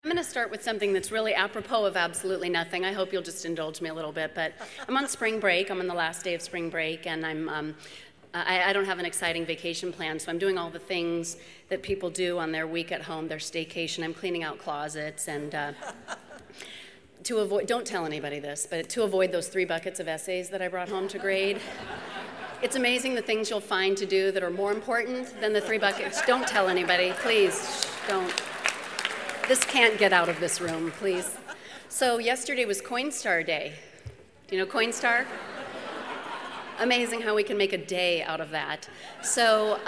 I'm going to start with something that's really apropos of absolutely nothing. I hope you'll just indulge me a little bit, but I'm on spring break. I'm on the last day of spring break, and I don't have an exciting vacation plan, so I'm doing all the things that people do on their week at home, their staycation. I'm cleaning out closets, and to avoid, don't tell anybody this, but to avoid those 3 buckets of essays that I brought home to grade. It's amazing the things you'll find to do that are more important than the 3 buckets. Don't tell anybody, please, don't. This can't get out of this room, please. So yesterday was Coinstar Day. Do you know Coinstar? Amazing how we can make a day out of that. So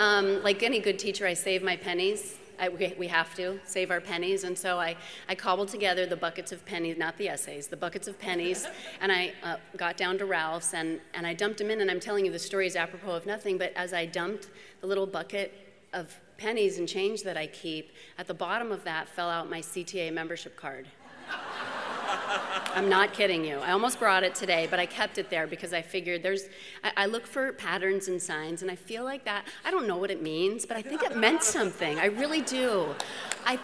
like any good teacher, I save my pennies. We have to save our pennies, and so I cobbled together the buckets of pennies, not the essays, the buckets of pennies, and I got down to Ralph's, and I dumped them in, and I'm telling you the story is apropos of nothing, but as I dumped the little bucket of pennies and change that I keep, at the bottom of that fell out my CTA membership card. I'm not kidding you. I almost brought it today, but I kept it there because I figured I look for patterns and signs, and I feel like that, I don't know what it means, but I think it meant something. I really do. I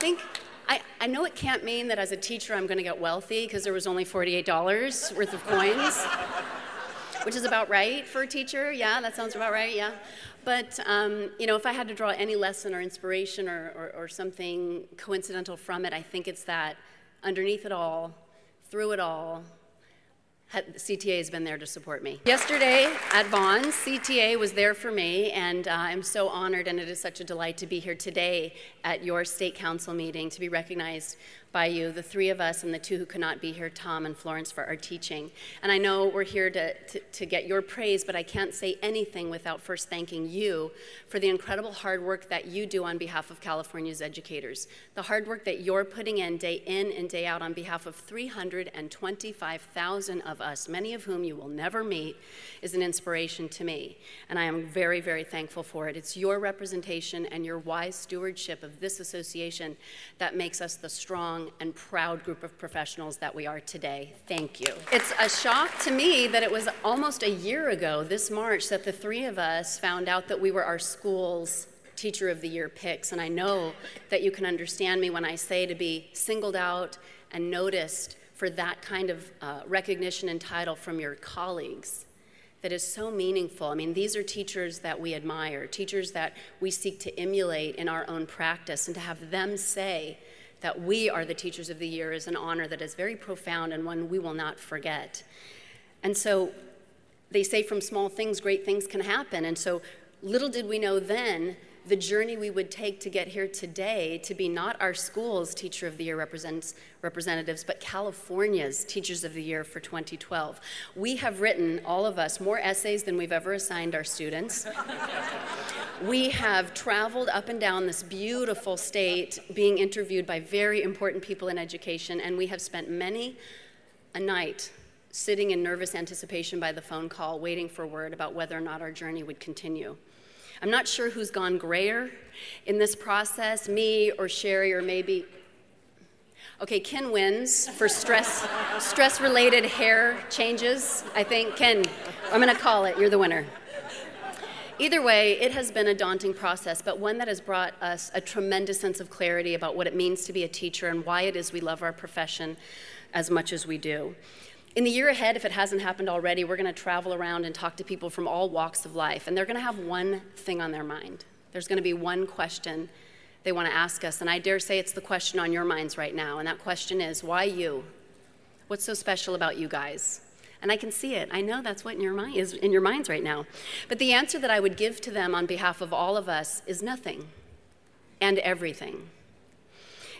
know it can't mean that as a teacher I'm going to get wealthy because there was only $48 worth of coins, which is about right for a teacher. Yeah, that sounds about right, yeah. But, you know, if I had to draw any lesson or inspiration or something coincidental from it, I think it's that underneath it all, through it all, CTA has been there to support me. Yesterday at Vaughn's, CTA was there for me, and I'm so honored, and it is such a delight to be here today at your state council meeting, to be recognized by you, the 3 of us and the 2 who could not be here, Tom and Florence, for our teaching. And I know we're here to get your praise, but I can't say anything without first thanking you for the incredible hard work that you do on behalf of California's educators. The hard work that you're putting in and day out on behalf of 325,000 of us, many of whom you will never meet, is an inspiration to me. And I am very, very thankful for it. It's your representation and your wise stewardship of this association that makes us the strong and proud group of professionals that we are today. Thank you. It's a shock to me that it was almost a year ago, this March, that the 3 of us found out that we were our school's Teacher of the Year picks. And I know that you can understand me when I say to be singled out and noticed for that kind of recognition and title from your colleagues. That is so meaningful. I mean, these are teachers that we admire, teachers that we seek to emulate in our own practice, and to have them say that we are the Teachers of the Year is an honor that is very profound and one we will not forget. And so they say from small things, great things can happen. And so little did we know then the journey we would take to get here today to be not our school's Teacher of the Year representatives, but California's Teachers of the Year for 2012. We have written, all of us, more essays than we've ever assigned our students. We have traveled up and down this beautiful state being interviewed by very important people in education, and we have spent many a night sitting in nervous anticipation by the phone call, waiting for word about whether or not our journey would continue. I'm not sure who's gone grayer in this process, me or Sherry or maybe, okay, Ken wins for stress-related hair changes, I think. Ken, I'm gonna call it, you're the winner. Either way, it has been a daunting process, but one that has brought us a tremendous sense of clarity about what it means to be a teacher and why it is we love our profession as much as we do. In the year ahead, if it hasn't happened already, we're going to travel around and talk to people from all walks of life, and they're going to have one thing on their mind. There's going to be one question they want to ask us, and I dare say it's the question on your minds right now, and that question is, why you? What's so special about you guys? And I can see it. I know that's what in your mind is in your minds right now. But the answer that I would give to them on behalf of all of us is nothing and everything.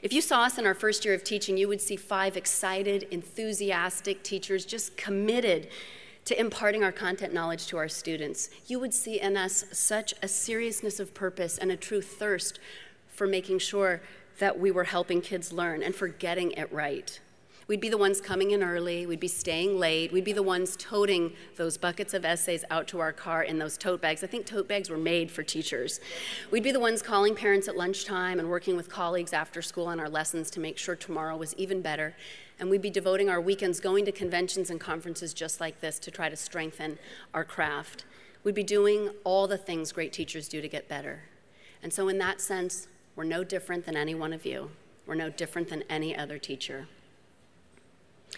If you saw us in our first year of teaching, you would see 5 excited, enthusiastic teachers just committed to imparting our content knowledge to our students. You would see in us such a seriousness of purpose and a true thirst for making sure that we were helping kids learn and for getting it right. We'd be the ones coming in early, we'd be staying late, we'd be the ones toting those buckets of essays out to our car in those tote bags. I think tote bags were made for teachers. We'd be the ones calling parents at lunchtime and working with colleagues after school on our lessons to make sure tomorrow was even better. And we'd be devoting our weekends going to conventions and conferences just like this to try to strengthen our craft. We'd be doing all the things great teachers do to get better. And so in that sense, we're no different than any one of you. We're no different than any other teacher.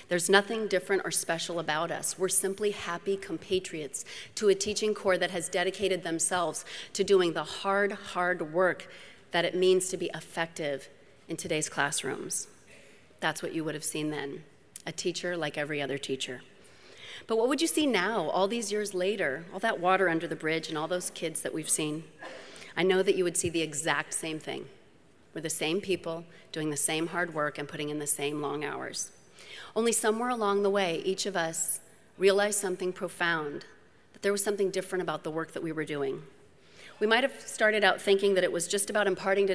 There's nothing different or special about us. We're simply happy compatriots to a teaching corps that has dedicated themselves to doing the hard work that it means to be effective in today's classrooms. That's what you would have seen then, a teacher like every other teacher. But what would you see now, all these years later, all that water under the bridge and all those kids that we've seen? I know that you would see the exact same thing. We're the same people doing the same hard work and putting in the same long hours. Only somewhere along the way, each of us realized something profound, that there was something different about the work that we were doing. We might have started out thinking that it was just about imparting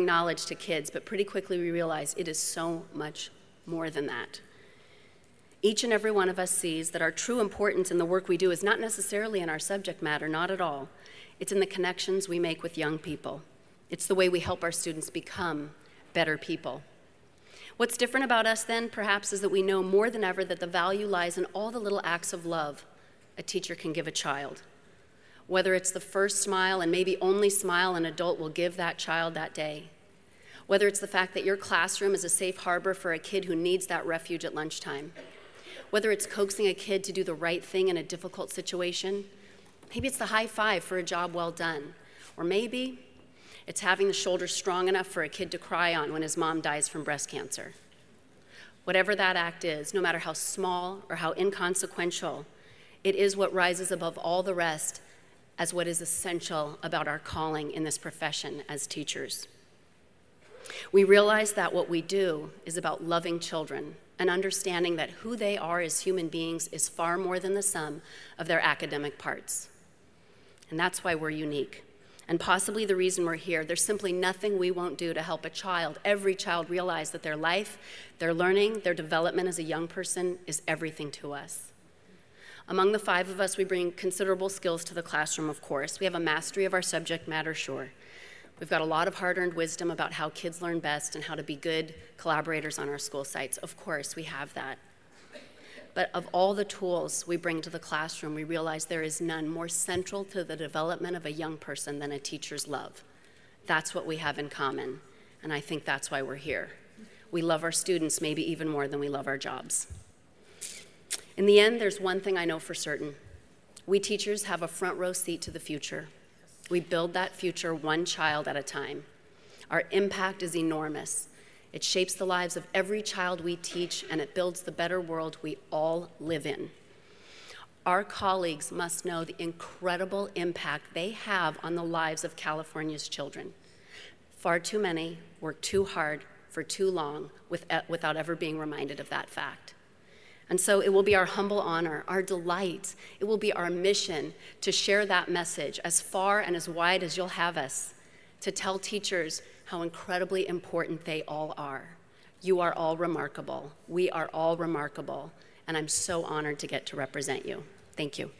knowledge to kids, but pretty quickly we realized it is so much more than that. Each and every one of us sees that our true importance in the work we do is not necessarily in our subject matter, not at all. It's in the connections we make with young people. It's the way we help our students become better people. What's different about us then, perhaps, is that we know more than ever that the value lies in all the little acts of love a teacher can give a child. Whether it's the first smile and maybe only smile an adult will give that child that day. Whether it's the fact that your classroom is a safe harbor for a kid who needs that refuge at lunchtime. Whether it's coaxing a kid to do the right thing in a difficult situation. Maybe it's the high five for a job well done. Or maybe it's having the shoulders strong enough for a kid to cry on when his mom dies from breast cancer. Whatever that act is, no matter how small or how inconsequential, it is what rises above all the rest as what is essential about our calling in this profession as teachers. We realize that what we do is about loving children and understanding that who they are as human beings is far more than the sum of their academic parts. And that's why we're unique. And possibly the reason we're here. There's simply nothing we won't do to help a child, every child, realize that their life, their learning, their development as a young person is everything to us. Among the 5 of us, we bring considerable skills to the classroom, of course. We have a mastery of our subject matter, sure. We've got a lot of hard-earned wisdom about how kids learn best and how to be good collaborators on our school sites. Of course, we have that. But of all the tools we bring to the classroom, we realize there is none more central to the development of a young person than a teacher's love. That's what we have in common, and I think that's why we're here. We love our students maybe even more than we love our jobs. In the end, there's one thing I know for certain. We teachers have a front row seat to the future. We build that future one child at a time. Our impact is enormous. It shapes the lives of every child we teach, and it builds the better world we all live in. Our colleagues must know the incredible impact they have on the lives of California's children. Far too many work too hard for too long without ever being reminded of that fact. And so it will be our humble honor, our delight, it will be our mission to share that message as far and as wide as you'll have us, to tell teachers how incredibly important they all are. You are all remarkable. We are all remarkable, and I'm so honored to get to represent you. Thank you.